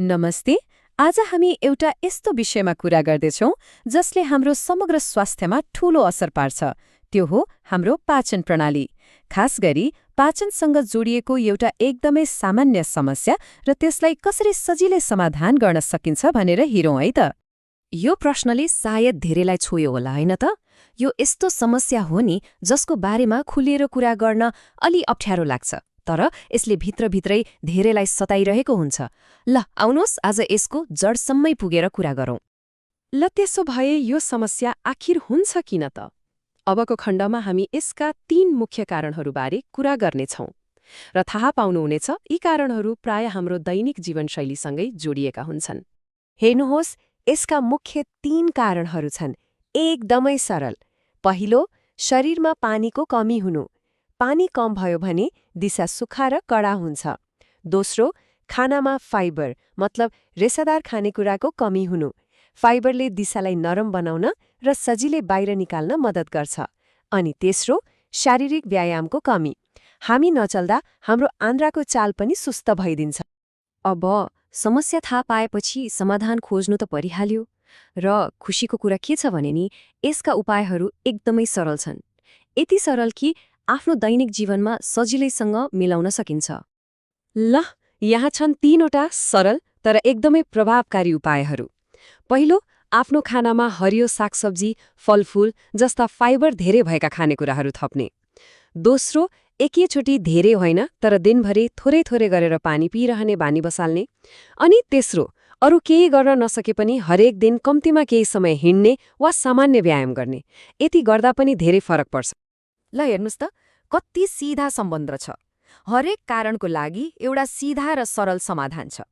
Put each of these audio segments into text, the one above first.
नमस्ते। आज हामी एउटा यस्तो विषयमा कुरा गर्दैछौँ जसले हाम्रो समग्र स्वास्थ्यमा ठूलो असर पार्छ। त्यो हो हाम्रो पाचन प्रणाली। खास गरी पाचनसँग जोडिएको एउटा एकदमै सामान्य समस्या र त्यसलाई कसरी सजिलै समाधान गर्न सकिन्छ भनेर हेरौँ है त। यो प्रश्नले सायद धेरैलाई छोयो होला होइन त? यो यस्तो समस्या हो नि जसको बारेमा खुलेर कुरा गर्न अलि अप्ठ्यारो लाग्छ, तर यसले भित्रभित्रै धेरैलाई सताइरहेको हुन्छ। ल आउनुहोस् आज यसको जडसम्मै पुगेर कुरा गरौँ। ल त्यसो भए यो समस्या आखिर हुन्छ किन त? अबको खण्डमा हामी यसका 3 मुख्य कारणहरूबारे कुरा गर्नेछौँ र थाहा पाउनुहुनेछ यी कारणहरू प्राय हाम्रो दैनिक जीवनशैलीसँगै जोडिएका हुन्छन्। हेर्नुहोस्, यसका मुख्य 3 कारणहरू छन्। एकदमै सरल। पहिलो, शरीरमा पानीको कमी हुनु। पानी कम भयो भने दिशा सुक्खा र कडा हुन्छ। दोस्रो, खानामा फाइबर मतलब रेसादार खानेकुराको कमी हुनु। फाइबरले दिशालाई नरम बनाउन र सजिलै बाहिर निकाल्न मद्दत गर्छ। अनि तेस्रो, शारीरिक व्यायामको कमी। हामी नचल्दा हाम्रो आन्द्राको चाल पनि सुस्त भइदिन्छ। अब समस्या थाहा पाएपछि समाधान खोज्नु त परिहाल्यो। र खुसीको कुरा के छ भने नि यसका उपायहरू एकदमै सरल छन्। यति सरल कि आफ्नो दैनिक जीवनमा सजिलैसँग मिलाउन सकिन्छ। ल यहाँ छन् 3वटा सरल तर एकदमै प्रभावकारी उपायहरू। पहिलो, आफ्नो खानामा हरियो सागसब्जी, फलफूल जस्ता फाइबर धेरै भएका खानेकुराहरू थप्ने। दोस्रो, एकैचोटि धेरै होइन तर दिनभरि थोरै थोरै गरेर पानी पिइरहने बानी बसाल्ने। अनि तेस्रो, अरू केही गर्न नसके पनि हरेक दिन कम्तीमा केही समय हिँड्ने वा सामान्य व्यायाम गर्ने। यति गर्दा पनि धेरै फरक पर्छ। ल हेर्नुस् त, कति सिधा सम्बन्ध छ। हरेक कारणको लागि एउटा सिधा र सरल समाधान छ।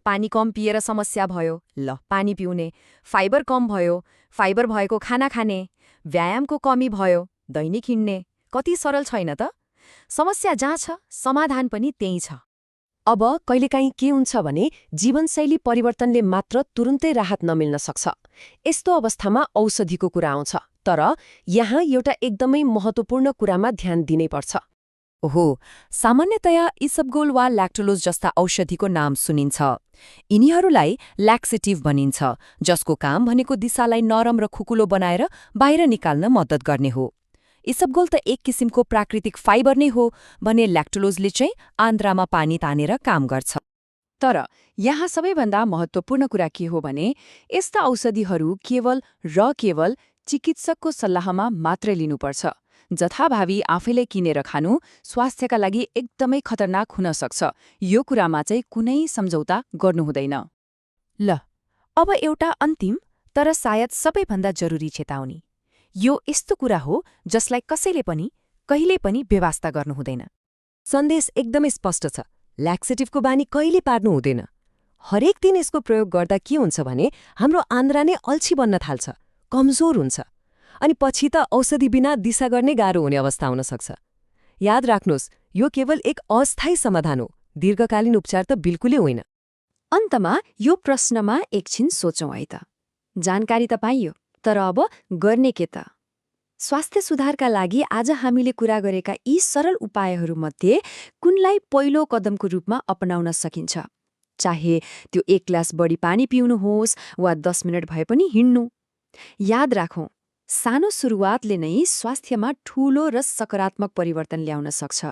पानी कम पिएर समस्या भयो, ल पानी पिउने। फाइबर कम भयो, फाइबर भएको खाना खाने। व्यायामको कमी भयो, दैनिक हिँड्ने। कति सरल छैन त? समस्या जहाँ छ, समाधान पनि त्यही छ। अब कहिलेकाहीँ के हुन्छ भने जीवनशैली परिवर्तनले मात्र तुरुन्तै राहत नमिल्न सक्छ। यस्तो अवस्थामा औषधिको कुरा आउँछ। तर यहाँ एउटा एकदमै महत्त्वपूर्ण कुरामा ध्यान दिनैपर्छ। ओहो, सामान्यतया इसबगोल वा ल्याक्टोलोज जस्ता औषधिको नाम सुनिन्छ। यिनीहरूलाई ल्याक्सेटिभ भनिन्छ, जसको काम भनेको दिशालाई नरम र खुकुलो बनाएर बाहिर निकाल्न मद्दत गर्ने हो। इसबगोल त एक किसिमको प्राकृतिक फाइबर नै हो भने ल्याक्टोलोजले चाहिँ आन्द्रामा पानी तानेर काम गर्छ। तर यहाँ सबैभन्दा महत्त्वपूर्ण कुरा के हो भने यस्ता औषधिहरू केवल चिकित्सकको सल्लाहमा मात्रै लिनुपर्छ। जथाभावी आफैले किनेर खानु स्वास्थ्यका लागि एकदमै खतरनाक हुन सक्छ। यो कुरामा चाहिँ कुनै सम्झौता गर्नु हुँदैन। ल अब एउटा अन्तिम तर सायद सबैभन्दा जरुरी चेतावनी। यो यस्तो कुरा हो जसलाई कसैले पनि कहिल्यै पनि बेवास्ता गर्नु हुँदैन। सन्देश एकदमै स्पष्ट छ। ल्याक्सेटिभको बानी कहिले पार्नु हुँदैन। हरेक दिन यसको प्रयोग गर्दा के हुन्छ भने हाम्रो आन्द्रा नै अल्छी बन्न थाल्छ, कमजोर हुन्छ। अनि पछि त औषधि बिना दिशा गर्ने गाह्रो हुने अवस्था हुन सक्छ। याद राख्नुहोस्, यो केवल एक अस्थायी समाधान हो, दीर्घकालीन उपचार त बिल्कुलै होइन। अन्तमा यो प्रश्नमा एकछिन सोचौँ है त। जानकारी त पाइयो, तर अब गर्ने के त? स्वास्थ्य सुधारका लागि आज हामीले कुरा गरेका यी सरल उपायहरूमध्ये कुनलाई पहिलो कदमको रूपमा अपनाउन सकिन्छ? चाहे त्यो 1 ग्लास बढी पानी पिउनुहोस् वा 10 मिनट भए पनि हिँड्नु। याद राखौँ, सानो सुरुवातले नै स्वास्थ्यमा ठूलो र सकारात्मक परिवर्तन ल्याउन सक्छ।